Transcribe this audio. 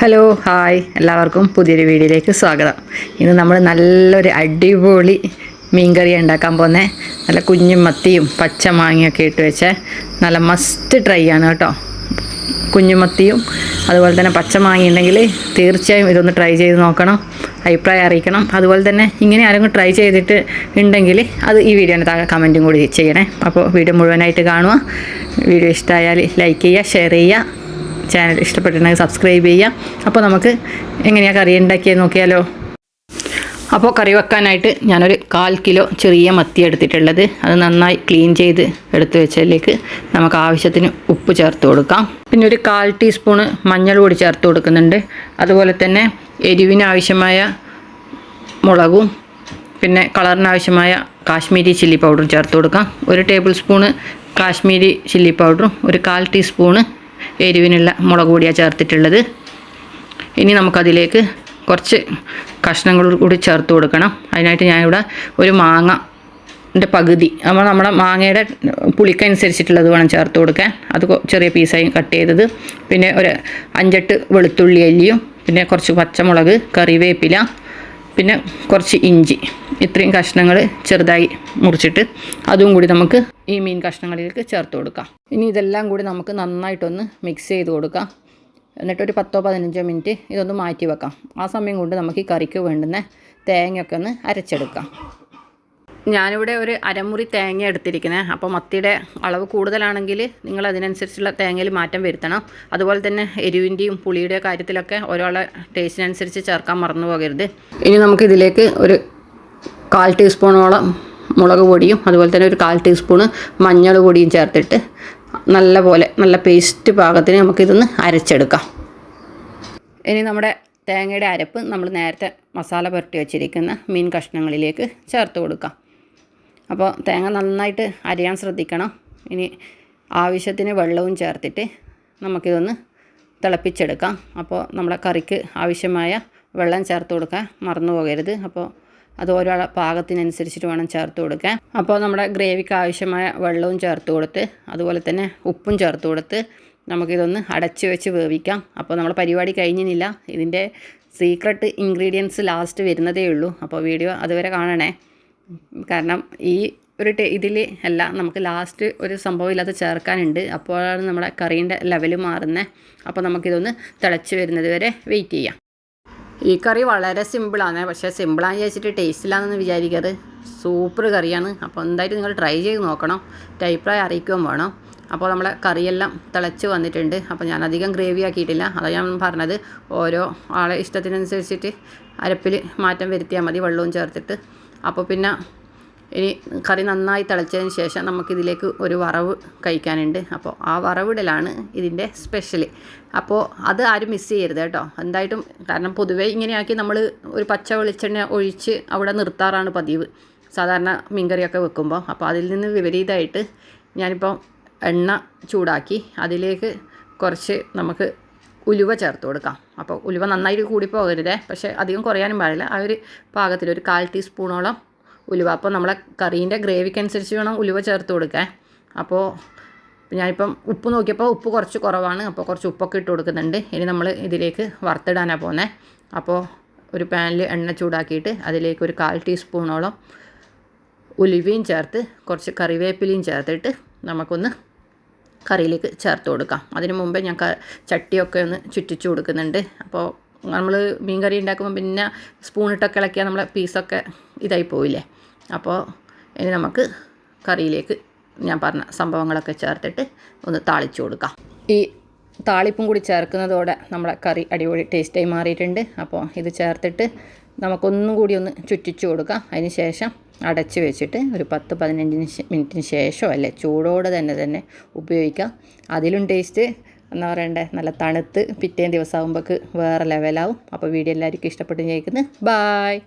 Hello hi എല്ലാവർക്കും പുതിയൊരു വീഡിയോയിലേക്ക് സ്വാഗതം. ഇന്ന് നമ്മൾ നല്ലൊരു അടിപൊളി മീൻകറി ഉണ്ടാക്കാൻ പോകുന്നത്. നല്ല കുഞ്ഞും മത്തിയും പച്ച മാങ്ങയൊക്കെ ഇട്ട് വെച്ച നല്ല മസ്റ്റ് ട്രൈ ആണ് കേട്ടോ. കുഞ്ഞുമത്തിയും അതുപോലെ തന്നെ പച്ച മാങ്ങ ഉണ്ടെങ്കിൽ തീർച്ചയായും ഇതൊന്ന് ട്രൈ ചെയ്ത് നോക്കണം, അഭിപ്രായം അറിയിക്കണം. അതുപോലെ തന്നെ ഇങ്ങനെ ആരെങ്കിലും ട്രൈ ചെയ്തിട്ട് ഉണ്ടെങ്കിൽ അത് ഈ വീഡിയോൻ്റെ താഴെ കമൻറ്റും കൂടി ചെയ്യണേ. അപ്പോൾ വീഡിയോ മുഴുവനായിട്ട് കാണുക. വീഡിയോ ഇഷ്ടമായാൽ ലൈക്ക് ചെയ്യുക, ഷെയർ ചെയ്യുക, ചാനൽ ഇഷ്ടപ്പെട്ടിട്ടുണ്ടെങ്കിൽ സബ്സ്ക്രൈബ് ചെയ്യാം. അപ്പോൾ നമുക്ക് എങ്ങനെയാണ് കറി ഉണ്ടാക്കിയത് നോക്കിയാലോ. അപ്പോൾ കറി വെക്കാനായിട്ട് ഞാനൊരു 1/4 കിലോ ചെറിയ മത്തി എടുത്തിട്ടുള്ളത്. അത് നന്നായി ക്ലീൻ ചെയ്ത് എടുത്ത് വെച്ചതിലേക്ക് നമുക്ക് ആവശ്യത്തിന് ഉപ്പ് ചേർത്ത് കൊടുക്കാം. പിന്നെ ഒരു 1/4 ടീസ്പൂണ് മഞ്ഞൾ പൊടി ചേർത്ത് കൊടുക്കുന്നുണ്ട്. അതുപോലെ തന്നെ എരിവിന് ആവശ്യമായ മുളകും പിന്നെ കളറിനാവശ്യമായ കാശ്മീരി ചില്ലി പൗഡറും ചേർത്ത് കൊടുക്കാം. 1 ടേബിൾ സ്പൂണ് കാശ്മീരി ചില്ലി പൗഡറും 1/4 ടീസ്പൂണ് എരിവിനുള്ള മുളക് പൊടിയാണ് ചേർത്തിട്ടുള്ളത്. ഇനി നമുക്കതിലേക്ക് കുറച്ച് കഷ്ണങ്ങൾ കൂടി ചേർത്ത് കൊടുക്കണം. അതിനായിട്ട് ഞാനിവിടെ ഒരു മാങ്ങൻ്റെ പകുതി, അപ്പോൾ നമ്മുടെ മാങ്ങയുടെ പുളിക്കനുസരിച്ചിട്ടുള്ളത് വേണം ചേർത്ത് കൊടുക്കാൻ. അത് ചെറിയ പീസായി കട്ട് ചെയ്തത്, പിന്നെ ഒരു 5-8 വെളുത്തുള്ളി അല്ലിയും, പിന്നെ കുറച്ച് പച്ചമുളക്, കറിവേപ്പില, പിന്നെ കുറച്ച് ഇഞ്ചി, ഇത്രയും കഷ്ണങ്ങൾ ചെറുതായി മുറിച്ചിട്ട് അതും കൂടി നമുക്ക് ഈ മീൻ കഷ്ണങ്ങളിലേക്ക് ചേർത്ത് കൊടുക്കാം. ഇനി ഇതെല്ലാം കൂടി നമുക്ക് നന്നായിട്ടൊന്ന് മിക്സ് ചെയ്ത് കൊടുക്കാം. എന്നിട്ടൊരു 10-15 മിനിറ്റ് ഇതൊന്ന് മാറ്റി വെക്കാം. ആ സമയം കൊണ്ട് നമുക്ക് ഈ കറിക്ക് വേണ്ടുന്ന തേങ്ങയൊക്കെ ഒന്ന് അരച്ചെടുക്കാം. ഞാനിവിടെ ഒരു അരമുറി തേങ്ങ എടുത്തിരിക്കുന്നത്. അപ്പോൾ മത്തിയുടെ അളവ് കൂടുതലാണെങ്കിൽ നിങ്ങൾ അതിനനുസരിച്ചുള്ള തേങ്ങയിൽ മാറ്റം വരുത്തണം. അതുപോലെ തന്നെ എരിവിൻ്റെയും പുളിയുടെ കാര്യത്തിലൊക്കെ ഓരോളെ ടേസ്റ്റിനനുസരിച്ച് ചേർക്കാൻ മറന്നു പോകരുത്. ഇനി നമുക്കിതിലേക്ക് ഒരു 1/4 ടീസ്പൂണോളം മുളക് പൊടിയും അതുപോലെ തന്നെ ഒരു 1/4 ടീസ്പൂണ് മഞ്ഞൾ പൊടിയും ചേർത്തിട്ട് നല്ല പേസ്റ്റ് പാകത്തിന് നമുക്കിതൊന്ന് അരച്ചെടുക്കാം. ഇനി നമ്മുടെ തേങ്ങയുടെ അരപ്പ് നമ്മൾ നേരത്തെ മസാല പുരട്ടി വെച്ചിരിക്കുന്ന മീൻ കഷ്ണങ്ങളിലേക്ക് ചേർത്ത് കൊടുക്കാം. അപ്പോൾ തേങ്ങ നന്നായിട്ട് അരയാൻ ശ്രദ്ധിക്കണം. ഇനി ആവശ്യത്തിന് വെള്ളവും ചേർത്തിട്ട് നമുക്കിതൊന്ന് തിളപ്പിച്ചെടുക്കാം. അപ്പോൾ നമ്മുടെ കറിക്ക് ആവശ്യമായ വെള്ളം ചേർത്ത് കൊടുക്കാൻ മറന്നു പോകരുത്. അപ്പോൾ അത് ഓരോ പാകത്തിനനുസരിച്ചിട്ട് വേണം ചേർത്ത് കൊടുക്കാൻ. അപ്പോൾ നമ്മുടെ ഗ്രേവിക്ക് ആവശ്യമായ വെള്ളവും ചേർത്ത് കൊടുത്ത് അതുപോലെ തന്നെ ഉപ്പും ചേർത്ത് കൊടുത്ത് നമുക്കിതൊന്ന് അടച്ച് വെച്ച് വേവിക്കാം. അപ്പോൾ നമ്മുടെ പരിപാടി കഴിഞ്ഞില്ല. ഇതിൻ്റെ സീക്രട്ട് ഇൻഗ്രീഡിയൻസ് ലാസ്റ്റ് വരുന്നതേ ഉള്ളൂ. അപ്പോൾ വീഡിയോ അതുവരെ കാണണേ. കാരണം ഈ ഒരു ഇതിൽ അല്ല, നമുക്ക് ലാസ്റ്റ് ഒരു സംഭവം ഇല്ലാതെ ചേർക്കാനുണ്ട്. അപ്പോഴാണ് നമ്മുടെ കറീൻ്റെ ലെവൽ മാറുന്നത്. അപ്പോൾ നമുക്കിതൊന്ന് തിളച്ച് വരുന്നത് വരെ വെയിറ്റ് ചെയ്യാം. ഈ കറി വളരെ സിമ്പിളാണ്, പക്ഷേ സിമ്പിളാണെന്ന് വിചാരിച്ചിട്ട് ടേസ്റ്റിലാണെന്ന് വിചാരിക്കരുത്. സൂപ്പർ കറിയാണ്. അപ്പോൾ എന്തായാലും നിങ്ങൾ ട്രൈ ചെയ്ത് നോക്കണം, അഭിപ്രായം അറിയിക്കുകയും വേണം. അപ്പോൾ നമ്മളെ കറിയെല്ലാം തിളച്ച് വന്നിട്ടുണ്ട്. അപ്പോൾ ഞാൻ അധികം ഗ്രേവി ആക്കിയിട്ടില്ല, അതാണ് ഞാൻ പറഞ്ഞത്. ഓരോ ആളെ ഇഷ്ടത്തിനനുസരിച്ചിട്ട് അരപ്പിൽ മാറ്റം വരുത്തിയാൽ മതി, വെള്ളവും ചേർത്തിട്ട്. അപ്പോൾ പിന്നെ ഇനി കറി നന്നായി തിളച്ചതിന് ശേഷം നമുക്കിതിലേക്ക് ഒരു വറവ് കഴിക്കാനുണ്ട്. അപ്പോൾ ആ വറവിടലാണ് ഇതിൻ്റെ സ്പെഷ്യൽ. അപ്പോൾ അത് ആരും മിസ് ചെയ്യരുത് കേട്ടോ എന്തായിട്ടും. കാരണം പൊതുവേ ഇങ്ങനെയാക്കി നമ്മൾ ഒരു പച്ച വെളിച്ചെണ്ണ ഒഴിച്ച് അവിടെ നിർത്താറാണ് പതിവ് സാധാരണ മീൻകറിയൊക്കെ വെക്കുമ്പോൾ. അപ്പോൾ അതിൽ നിന്ന് വിപരീതമായിട്ട് ഞാനിപ്പോൾ എണ്ണ ചൂടാക്കി അതിലേക്ക് കുറച്ച് നമുക്ക് ഉലുവ ചേർത്ത് കൊടുക്കാം. അപ്പോൾ ഉലുവ നന്നായിട്ട് കൂടിപ്പോകരുതേ, പക്ഷേ അധികം കുറയാനും പാടില്ല. ആ ഒരു പാകത്തിൽ ഒരു 1/4 ടീസ്പൂണോളം ഉലുവ. അപ്പോൾ നമ്മളെ കറീൻ്റെ ഗ്രേവിക്കനുസരിച്ച് വേണം ഉലുവ ചേർത്ത് കൊടുക്കാൻ. അപ്പോൾ ഞാനിപ്പം ഉപ്പ് നോക്കിയപ്പോൾ ഉപ്പ് കുറച്ച് കുറവാണ്, അപ്പോൾ കുറച്ച് ഉപ്പൊക്കെ ഇട്ട് കൊടുക്കുന്നുണ്ട്. ഇനി നമ്മൾ ഇതിലേക്ക് വറുത്തിടാനാണ് പോകുന്നത്. അപ്പോൾ ഒരു പാനിൽ എണ്ണ ചൂടാക്കിയിട്ട് അതിലേക്ക് ഒരു 1/4 ടീസ്പൂണോളം ഉലുവയും ചേർത്ത് കുറച്ച് കറിവേപ്പിലയും ചേർത്തിട്ട് നമുക്കൊന്ന് കറിയിലേക്ക് ചേർത്ത് കൊടുക്കാം. അതിന് മുമ്പേ ഞാൻ ചട്ടിയൊക്കെ ഒന്ന് ചുറ്റിച്ച് കൊടുക്കുന്നുണ്ട്. അപ്പോൾ നമ്മൾ മീൻ കറി ഉണ്ടാക്കുമ്പോൾ പിന്നെ സ്പൂണിട്ടൊക്കെ ഇളക്കിയാൽ നമ്മളെ പീസൊക്കെ ഇതായി പോയില്ലേ. അപ്പോൾ ഇനി നമുക്ക് കറിയിലേക്ക് ഞാൻ പറഞ്ഞ സംഭവങ്ങളൊക്കെ ചേർത്തിട്ട് ഒന്ന് താളിച്ച് കൊടുക്കാം. ഈ താളിപ്പും കൂടി ചേർക്കുന്നതോടെ നമ്മളെ കറി അടിപൊളി ടേസ്റ്റായി മാറിയിട്ടുണ്ട്. അപ്പോൾ ഇത് ചേർത്തിട്ട് നമുക്കൊന്നും കൂടി ഒന്ന് ചുറ്റിച്ച് കൊടുക്കാം. അതിന് ശേഷം അടച്ച് വെച്ചിട്ട് ഒരു 10-15 മിനിറ്റിന് ശേഷം അല്ലേ ചൂടോടെ തന്നെ ഉപയോഗിക്കാം. അതിലും ടേസ്റ്റ് എന്താ പറയണ്ടേ, നല്ല തണുത്ത് പിറ്റേ ദിവസം ആകുമ്പോഴേക്ക് വേറെ ലെവലാവും. അപ്പോൾ വീഡിയോ എല്ലാവർക്കും ഇഷ്ടപ്പെട്ട് ചോദിക്കുന്നത്. ബായ്.